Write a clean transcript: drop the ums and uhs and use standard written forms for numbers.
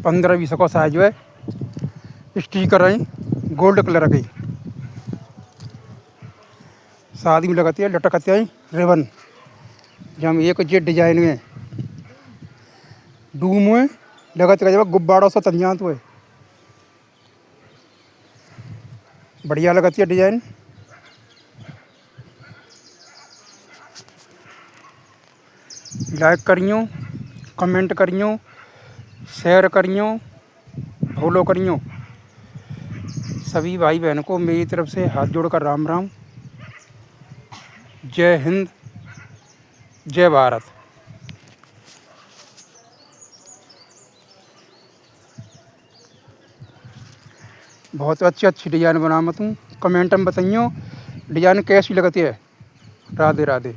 15-20 का साइज है। स्टिकर है गोल्ड कलर की, शादी में लगाती है, लटकते हैं रिबन जब एक जे डिजाइन में डूम में लगत जब गुब्बारों से तंजात हुए बढ़िया लगती है डिजाइन। लाइक करियो, कमेंट करियो, शेयर करियो, फॉलो करियो। सभी भाई बहन को मेरी तरफ से हाथ जोड़कर राम राम। जय हिंद, जय भारत। बहुत अच्छी अच्छी डिजाइन बनावत हूँ। कमेंट में बताइयो डिजाइन कैसी लगती है। राधे राधे।